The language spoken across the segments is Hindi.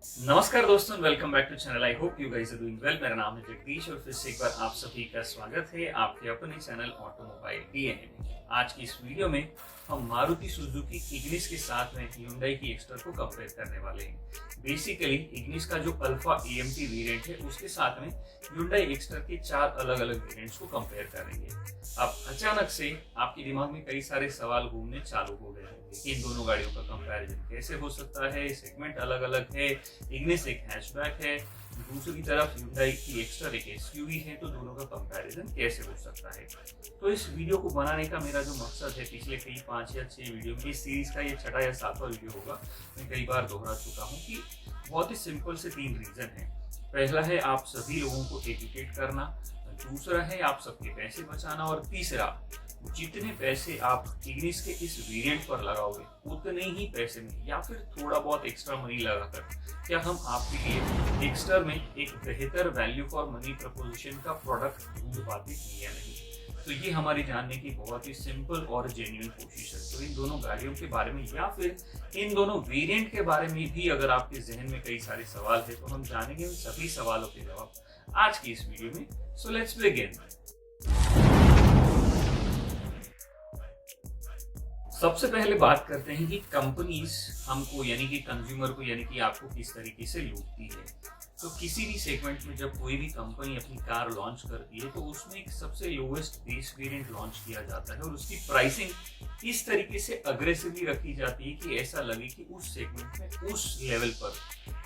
नमस्कार दोस्तों, welcome back to channel. I hope you guys are doing well. मेरा नाम है जगदीश और फिर से एक बार आप सभी का स्वागत है आपके अपने चैनल ऑटोमोबाइल डीएनए में। आज की इस वीडियो में हम मारुति सुजुकी इग्निस के साथ में Hyundai की एक्स्टर को कंपेयर करने वाले हैं। बेसिकली इग्निस का जो अल्फा एएमटी वेरिएंट है उसके साथ में Hyundai एक्स्टर के 4 अलग अलग वेरिएंट्स को कंपेयर करेंगे। अब अचानक से आपके दिमाग में कई सारे सवाल घूमने चालू हो गए होंगे कि इन दोनों गाड़ियों का कंपैरिजन कैसे हो सकता है, सेगमेंट अलग अलग है, इग्निस एक हैचबैक है, दूसरी तरफ Hyundai की एक्स्टर एक एसयूवी है, तो दोनों का कंपैरिजन कैसे हो सकता है। तो इस वीडियो को बनाने का मेरा जो मकसद है, पिछले कई 5 या 6 वीडियो में, इस सीरीज का ये 6वां या 7वां वीडियो होगा, मैं कई बार दोहरा चुका हूँ कि बहुत ही सिंपल से 3 रीजन है। पहला है आप सभी लोगों को एजुकेट करना, दूसरा है आप सबके पैसे बचाना, और तीसरा जितने पैसे आप इग्निस के इस वेरिएंट पर लगाओगे उतने ही पैसे में या फिर थोड़ा बहुत एक्स्ट्रा मनी लगाकर क्या हम आपके लिए एक्स्टर में एक बेहतर वैल्यू फॉर मनी प्रपोजिशन का प्रोडक्ट ढूंढ पाते हैं या नहीं। तो ये हमारी जानने की बहुत ही सिंपल और जेन्युइन कोशिश है। तो इन दोनों गाड़ियों के बारे में या फिर इन दोनों वेरिएंट के बारे में भी अगर आपके जहन में कई सारे सवाल है तो हम जानेंगे उन सभी सवालों के जवाब आज की इस वीडियो में। So let's begin. सबसे पहले बात करते हैं कि कंपनीज हमको यानी कि कंज्यूमर को यानी कि आपको किस तरीके से लूटती है। तो किसी भी सेगमेंट में जब कोई भी कंपनी अपनी कार लॉन्च करती है तो उसमें एक सबसे लोवेस्ट बेस वेरिएंट लॉन्च किया जाता है और उसकी प्राइसिंग इस तरीके से अग्रेसिवली रखी जाती है कि ऐसा लगे कि उस सेगमेंट में उस लेवल पर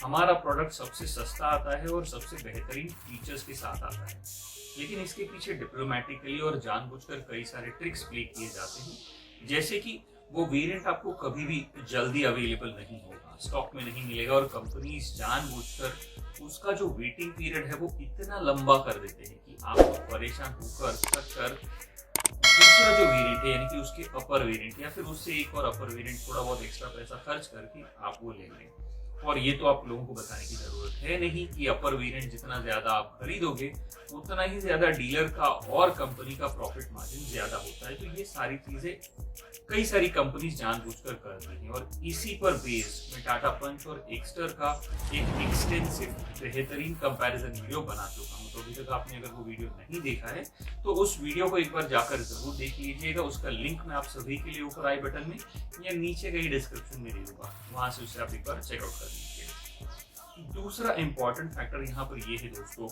हमारा प्रोडक्ट सबसे सस्ता आता है और सबसे बेहतरीन फीचर्स के साथ आता है। लेकिन इसके पीछे डिप्लोमेटिकली और जानबूझकर कई सारे ट्रिक्स प्ले किए जाते हैं, जैसे कि वो वेरिएंट आपको कभी भी जल्दी अवेलेबल नहीं होगा, स्टॉक में नहीं मिलेगा, और कंपनीज जानबूझकर उसका जो वेटिंग पीरियड है वो इतना लंबा कर देते हैं कि आपको परेशान होकर थक दूसरा जो वेरिएंट है यानी कि उसके अपर वेरिएंट या फिर उससे एक और अपर वेरिएंट थोड़ा बहुत एक्स्ट्रा पैसा खर्च करके आप वो ले लें। और ये तो आप लोगों को बताने की जरूरत है नहीं कि अपर वेरिएंट जितना ज्यादा आप खरीदोगे उतना ही ज्यादा डीलर का और कंपनी का प्रॉफिट मार्जिन ज्यादा होता है। तो ये सारी चीजें कई सारी कंपनीज जानबूझकर करती हैं और इसी पर बेस में टाटा पंच और एक्स्टर का एक एक्सटेंसिव बेहतरीन कंपैरिजन वीडियो बना चुका हूं। तो अभी तक आपने अगर वो वीडियो नहीं देखा है तो उस वीडियो को एक बार जाकर जरूर देख लीजिएगा। उसका लिंक मैं आप सभी के लिए ऊपर आई बटन में या नीचे कहीं डिस्क्रिप्शन में दे दूंगा, वहां से उसे आप एक बार चेकआउट कर लीजिए। दूसरा इंपॉर्टेंट फैक्टर यहाँ पर ये है दोस्तों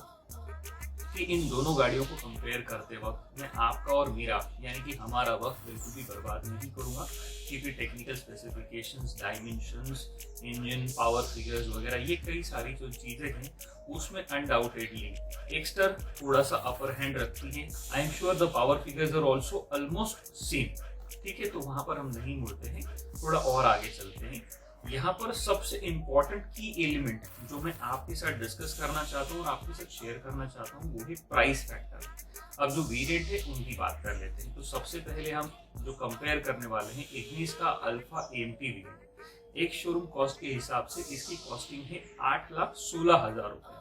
कि इन दोनों गाड़ियों को कंपेयर करते वक्त मैं आपका और मेरा यानी कि हमारा वक्त बिल्कुल भी बर्बाद नहीं करूंगा, क्योंकि technical specifications, dimensions, engine power figures वगैरह ये कई सारी जो चीजें हैं उसमें अनडाउटेडली एक्स्टर थोड़ा सा अपर हैंड रखती है। I am sure the power figures are also almost same, ठीक है। तो वहां पर हम नहीं मुड़ते हैं, थोड़ा और आगे चलते हैं। यहाँ पर सबसे इंपॉर्टेंट की एलिमेंट जो मैं आपके साथ डिस्कस करना चाहता हूँ और आपके साथ शेयर करना चाहता हूँ वो है प्राइस फैक्टर। अब जो वेरिएंट है उनकी बात कर लेते हैं। तो सबसे पहले हम जो कंपेयर करने वाले हैं इग्निस का अल्फा एएमटी वेरिएंट। एक शोरूम कॉस्ट के हिसाब से इसकी कॉस्टिंग है 8,16,000 रुपए,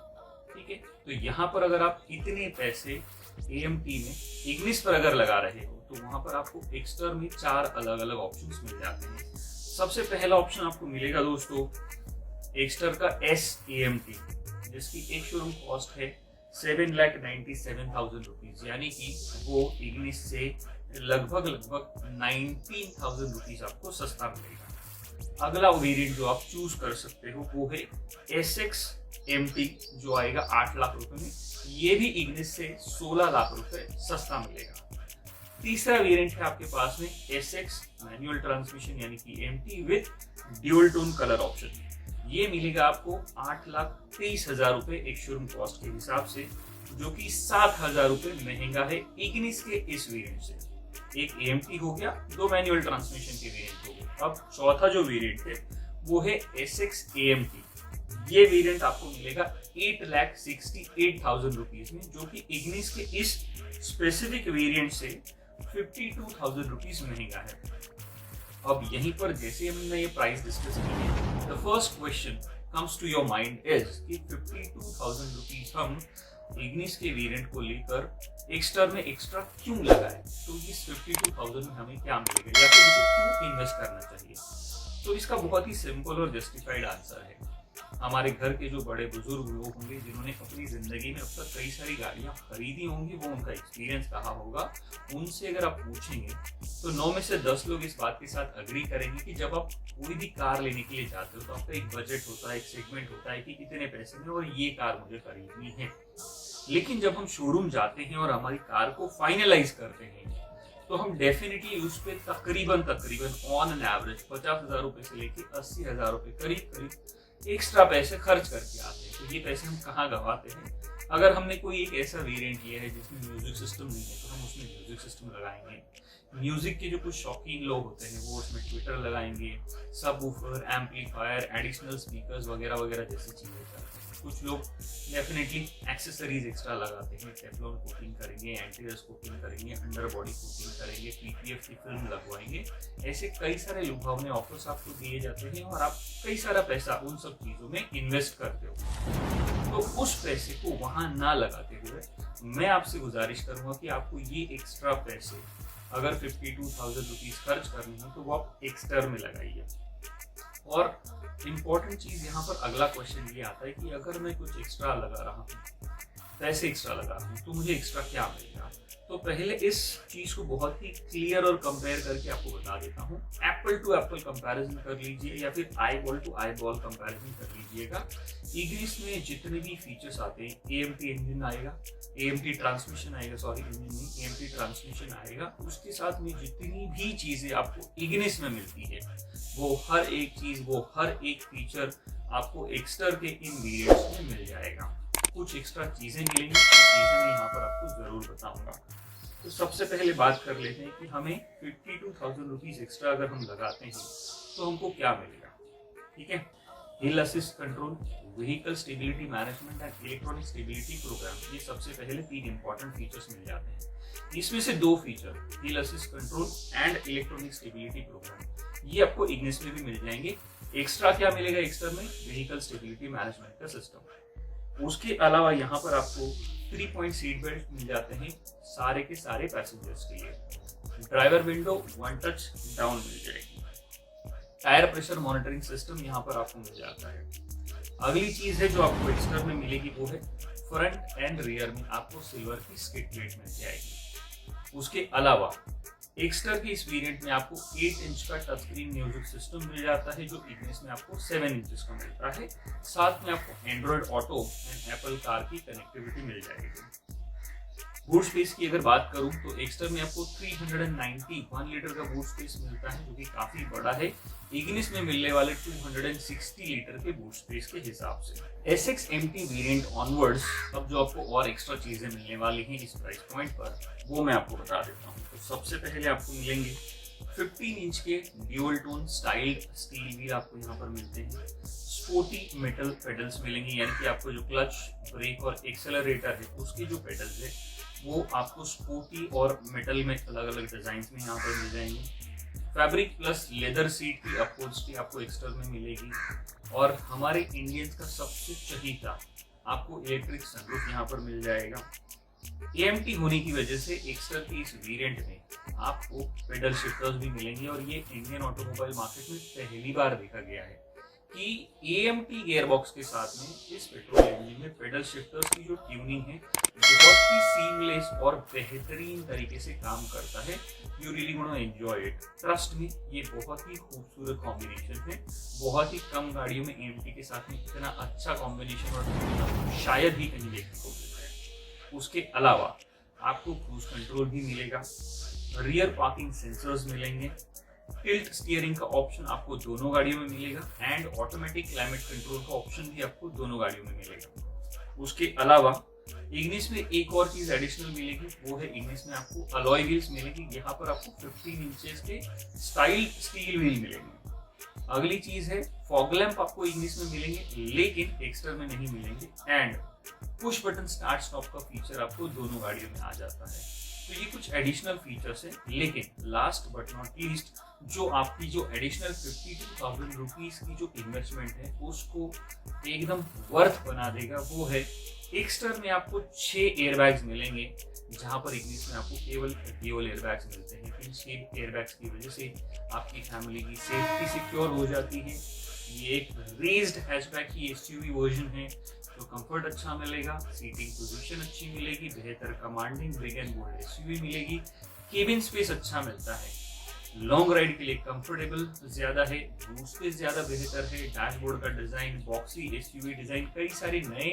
ठीक है। तो यहाँ पर अगर आप इतने पैसे एएमटी में इग्निस पर अगर लगा रहे हो तो वहां पर आपको एक्स्टर में 4 अलग अलग ऑप्शंस मिल जाते हैं। सबसे पहला ऑप्शन आपको मिलेगा दोस्तों एक्स्टर का एस एएमटी, जिसकी एक शोरूम कॉस्ट है 7,97,000 रुपीज, यानी कि वो इग्निस से लगभग 19,000 रुपीज आपको सस्ता मिलेगा। अगला वेरिएंट जो आप चूज कर सकते हो वो है SX MT, जो आएगा 8 लाख रुपए में। ये भी इग्निस से 16 लाख रुपए सस्ता मिलेगा। तीसरा वेरिएंट है आपके पास में SX मैनुअल ट्रांसमिशन यानी कि MT with dual tone colour option. ये मिलेगा आपको 8,23,000 रुपए एक शोरूम कॉस्ट के हिसाब से, जो कि 7,000 रुपए महंगा है इग्निस के इस वेरिएंट से। एक AMT हो गया, 2 मैनुअल ट्रांसमिशन के वेरिएंट हो गए। अब चौथा जो वेरिएंट है वो है SX AMT। ये वेरिएंट आपको मिलेगा 8,68,000 रुपीज में, जो कि इग्निस के इस स्पेसिफिक वेरिएंट से 52,000 रुपीज महंगा है। अब यहीं पर जैसे हमने ये प्राइस डिस्कस की है, the first question comes to your mind is कि 52,000 रुपीज हम इग्निस के वेरिएंट को लेकर एक्स्टर में एक्स्ट्रा क्यों लगाए। तो इस 52,000 में हमें क्या मिलेगा या फिर इसे क्यों इन्वेस्ट करना चाहिए। तो इसका बहुत ही सिंपल और जस्टिफाइड आंसर है। हमारे घर के जो बड़े बुजुर्ग लोग होंगे जिन्होंने अपनी जिंदगी में अब तक कई सारी गाड़ियां खरीदी होंगी, वो उनका एक्सपीरियंस रहा होगा, उनसे अगर आप पूछेंगे तो 9 में से 10 लोग इस बात के साथ अग्री करेंगे कि जब आप कोई भी कार लेने के लिए जाते हो तो आपका एक बजट होता है, एक सेगमेंट होता है कि इतने पैसे में और ये कार मुझे खरीदनी है। लेकिन जब हम शोरूम जाते हैं और हमारी कार को फाइनलाइज करते हैं तो हम डेफिनेटली उस पर तकरीबन ऑन एन एवरेज 50,000 रुपए से लेके 80,000 रुपए करीब एक्स्ट्रा पैसे खर्च करके आते हैं। तो ये पैसे हम कहाँ गवाते हैं? अगर हमने कोई एक ऐसा वेरिएंट लिया है जिसमें म्यूजिक सिस्टम नहीं है तो हम उसमें म्यूजिक सिस्टम लगाएंगे। म्यूजिक के जो कुछ शौकीन लोग होते हैं वो उसमें ट्विटर लगाएंगे, सबवूफर, एम्पलीफायर, एडिशनल स्पीकर्स वगैरह वगैरह जैसी चीजें करते हैं। कुछ लोग डेफिनेटली एक्सेसरीज एक्स्ट्रा लगाते हैं, टेफ्लॉन कोटिंग करेंगे, एंटीरस कोटिंग करेंगे, अंडर बॉडी कोटिंग करेंगे, पीपीएफ की फिल्म लगवाएंगे। ऐसे कई सारे लुभावने ऑफर्स आपको दिए जाते हैं और आप कई सारा पैसा उन सब चीजों में इन्वेस्ट करते हो। तो उस पैसे को वहां ना लगाते हुए मैं आपसे गुजारिश करूंगा कि आपको ये एक्स्ट्रा पैसे अगर 52,000 रुपीज खर्च करनी हो तो वो आप एक्स्ट्रा में लगाइए। और इम्पोर्टेंट चीज यहाँ पर अगला क्वेश्चन ये आता है कि अगर मैं कुछ एक्स्ट्रा लगा रहा हूँ, पैसे एक्स्ट्रा लगा रहा हूँ, तो मुझे एक्स्ट्रा क्या मिलेगा? तो पहले इस चीज को बहुत ही क्लियर और कंपेयर करके आपको बता देता हूँ। एप्पल टू एप्पल कंपैरिजन कर लीजिए या फिर eyeball to eyeball comparison कर लीजिएगा। इग्निस में जितने भी फीचर्स आते हैं, एएमटी इंजन आएगा, एएमटी ट्रांसमिशन आएगा, सॉरी इंजन नहीं, एएमटी ट्रांसमिशन आएगा। उसके साथ में जितनी भी चीजें आपको इग्निस में मिलती है वो हर एक चीज, वो हर एक फीचर आपको एक्स्टर के इन वेरिएंट्स में मिल जाएगा। कुछ एक्स्ट्रा चीजें मिलेंगी, कुछ चीजें मैं यहाँ पर आपको जरूर बताऊंगा। तो सबसे पहले बात कर लेते हैं कि हमें 52,000 रुपीज एक्स्ट्रा अगर हम लगाते हैं तो हमको क्या मिलेगा। ठीक है, hill assist control, vehicle stability management and electronic stability program, ये सबसे पहले 3 इंपॉर्टेंट फीचर्स मिल जाते हैं। इसमें से 2 feature, hill assist control and electronic stability program, ये आपको इग्निस में भी मिल जाएंगे। एक्स्ट्रा क्या मिलेगा एक्स्ट्रा में? व्हीकल स्टेबिलिटी मैनेजमेंट का सिस्टम। उसके अलावा यहाँ पर आपको 3 पॉइंट सीट बेल्ट मिल जाते हैं सारे के सारे पैसेंजर्स के लिए। ड्राइवर विंडो 1 टच डाउन मिल जाएगी। टायर प्रेशर मॉनिटरिंग सिस्टम यहाँ पर आपको मिल जाता है। अगली चीज है जो आपको एक्स्ट्रा में मिलेगी वो है फ्रंट एंड रियर में आपको सिल्वर की स्किड प्लेट मिल जाएगी। उसके अलावा एक्स्ट्रा के इस वेरिएंट में आपको 8 इंच का टच स्क्रीन म्यूजिक सिस्टम मिल जाता है जो इग्निस में आपको 7 इंचेस का मिलता है। साथ में आपको Android auto and Apple car की कनेक्टिविटी मिल जाएगी। बूट स्पेस की अगर बात करूं तो एक्स्ट्रा में आपको 391 लीटर का बूट स्पेस मिलता है जो कि काफी बड़ा है इग्निस में मिलने वाले 260 लीटर के बूट स्पेस के हिसाब से। SX-MT वेरिएंट ऑनवर्ड्स अब जो आपको और एक्स्ट्रा चीजें मिलने वाली हैं इस प्राइस पॉइंट पर वो मैं आपको बता देता हूँ। तो सबसे पहले आपको मिलेंगे 15 इंच के dual tone styled steel wheel आपको यहाँ पर मिलते हैं। स्पोर्टी मेटल पेडल्स मिलेंगे, यानी कि आपको जो क्लच, ब्रेक और एक्सेलरेटर है उसके जो पेडल्स है वो आपको स्पोर्टी और मेटल में अलग अलग डिजाइन में यहाँ पर मिल जाएंगे। फैब्रिक प्लस लेदर सीट की अपहोल्स्ट्री आपको एक्स्ट्रा में मिलेगी। और हमारे इंडियंस का सबसे चहीता आपको इलेक्ट्रिक सनरूफ यहाँ पर मिल जाएगा। AMT होने की वजह से एक्स्ट्रा के इस वेरिएंट में आपको पेडल शिफ्टर्स भी मिलेंगे और ये इंडियन ऑटोमोबाइल मार्केट में पहली बार देखा गया है कि AMT गियरबॉक्स के साथ में इस पेट्रोल इंजन में पेडल शिफ्टर्स की जो ट्यूनिंग है बहुत ही सीमलेस और बेहतरीन तरीके से काम करता है। You really gonna enjoy it, trust me. ये बहुत ही खूबसूरत कॉम्बिनेशन है। बहुत ही कम गाड़ियों में AMT के साथ में इतना अच्छा कॉम्बिनेशन और शायद ही कहीं देखने को मिलता है। उसके अलावा आपको क्रूज कंट्रोल भी मिलेगा, रियर पार्किंग सेंसर्स मिलेंगे, टिल्ट स्टीयरिंग का ऑप्शन आपको दोनों गाड़ियों में मिलेगा एंड ऑटोमेटिक क्लाइमेट कंट्रोल का ऑप्शन भी आपको दोनों गाड़ियों में मिलेगा। उसके अलावा इग्निस में एक और चीज एडिशनल मिलेगी, वो है इग्निस में आपको अलॉय व्हील्स मिलेगी। यहाँ पर आपको 15 इंचेस के स्टाइल स्टील व्हील मिलेंगे। अगली चीज है फॉग लैंप आपको इग्निस में मिलेंगे लेकिन एक्स्ट्रा में नहीं मिलेंगे and push button start stop का फीचर आपको दोनों गाड़ियों में आ जाता है। तो ये कुछ एडिशनल फीचर्स है, लेकिन लास्ट बट नॉट लीस्ट जो आपकी जो एडिशनल 52,000 रुपीज की जो इन्वेस्टमेंट है उसको एकदम वर्थ बना देगा वो है एक्स्ट्रा में आपको 6 एयरबैग्स मिलेंगे, जहां पर इग्निस में आपको केवल ड्यूअल एयरबैग्स मिलते हैं। इन 6 एयरबैग्स की वजह से आपकी फैमिली की सेफ्टी सिक्योर हो जाती है। ये एक रेज्ड हैचबैक की एसयूवी वर्जन है, तो कंफर्ट अच्छा मिलेगा, सीटिंग पोजीशन अच्छी मिलेगी, बेहतर commanding big and bold SUV मिलेगी, केबिन स्पेस अच्छा मिलता है, लॉन्ग राइड के लिए कंफर्टेबल ज्यादा है, बूट स्पेस ज्यादा बेहतर है, डैशबोर्ड का डिजाइन बॉक्सी एसयूवी डिजाइन, कई सारे नए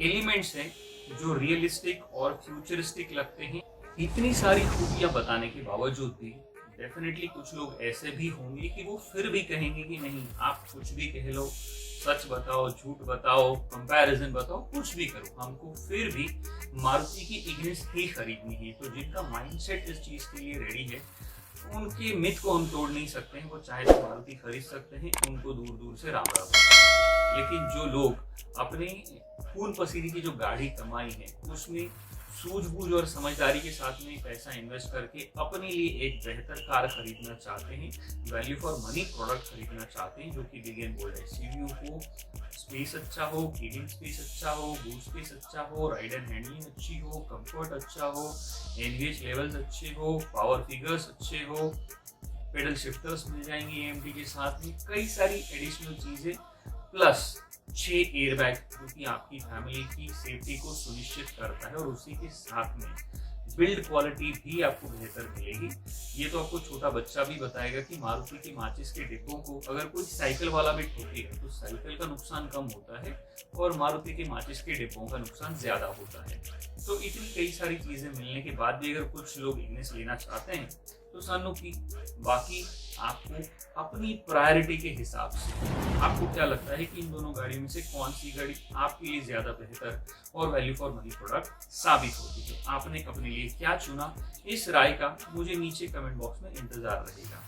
एलिमेंट्स हैं जो रियलिस्टिक और फ्यूचरिस्टिक लगते हैं। इतनी सारी खूबियां बताने के बावजूद भी डेफिनेटली कुछ लोग ऐसे भी होंगे कि वो फिर भी कहेंगे कि नहीं, आप कुछ भी कह लो, सच बताओ, झूठ बताओ, कंपैरिजन बताओ, कुछ भी करो, हमको फिर भी मारुति की इग्निस ही खरीदनी है। तो जिनका माइंडसेट इस चीज के लिए रेडी है, उनके मिथ को हम तोड़ नहीं सकते हैं। वो चाहे तो मारुति खरीद सकते हैं, उनको दूर दूर से राम राम। लेकिन जो लोग अपने खून पसीने की जो गाड़ी कमाई है उसमें सूझबूझ और समझदारी के साथ में पैसा इन्वेस्ट करके अपने लिए एक बेहतर कार खरीदना चाहते हैं, वैल्यू फॉर मनी प्रोडक्ट खरीदना चाहते हैं, जो कि बिग एंड बोल्ड एसयूवी हो, स्पेस अच्छा हो, केबिन स्पेस अच्छा हो, बूट स्पेस अच्छा हो, राइड एंड हैंडलिंग अच्छी हो, कंफर्ट अच्छा हो, एनवीएच लेवल्स अच्छे हो, पावर फिगर्स अच्छे हो, पेडल शिफ्टर्स मिल जाएंगे एएमडी के साथ में, कई सारी एडिशनल चीजें, प्लस 6 एयरबैग जो कि आपकी फैमिली की सेफ्टी को सुनिश्चित करता है, और उसी के साथ में बिल्ड क्वालिटी भी आपको बेहतर मिलेगी। ये तो आपको छोटा बच्चा भी बताएगा कि मारुति के माचिस के डिब्बों को अगर कोई साइकिल वाला भी ठोकेगा तो साइकिल का नुकसान कम होता है और मारुति के माचिस के डिब्बों का नुकसान ज्यादा होता है। तो इतनी कई सारी चीजें मिलने के बाद भी अगर कुछ लोग इग्निस लेना चाहते हैं तो सानू की, बाकी आपको अपनी प्रायोरिटी के हिसाब से आपको क्या लगता है कि इन दोनों गाड़ियों में से कौन सी गाड़ी आपके लिए ज्यादा बेहतर और वैल्यू फॉर मनी प्रोडक्ट साबित होती है, आपने अपने लिए क्या चुना, इस राय का मुझे नीचे कमेंट बॉक्स में इंतजार रहेगा।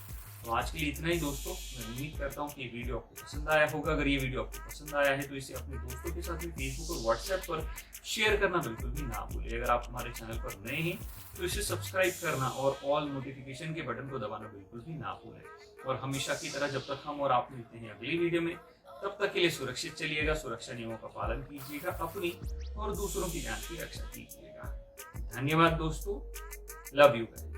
तो आज के लिए इतना ही दोस्तों, मैं उम्मीद करता हूँ कि ये वीडियो आपको पसंद आया होगा। अगर ये वीडियो आपको पसंद आया है तो इसे अपने दोस्तों के साथ भी फेसबुक और व्हाट्सएप पर शेयर करना बिल्कुल भी ना भूलें। अगर आप हमारे चैनल पर नए हैं तो इसे सब्सक्राइब करना और ऑल नोटिफिकेशन के बटन को दबाना बिल्कुल भी ना भूलें। और हमेशा की तरह जब तक हम और आप मिलते हैं अगली वीडियो में, तब तक के लिए सुरक्षित चलिएगा, सुरक्षा नियमों का पालन कीजिएगा, अपनी और दूसरों की जान की रक्षा कीजिएगा। धन्यवाद दोस्तों, लव यू गाइस।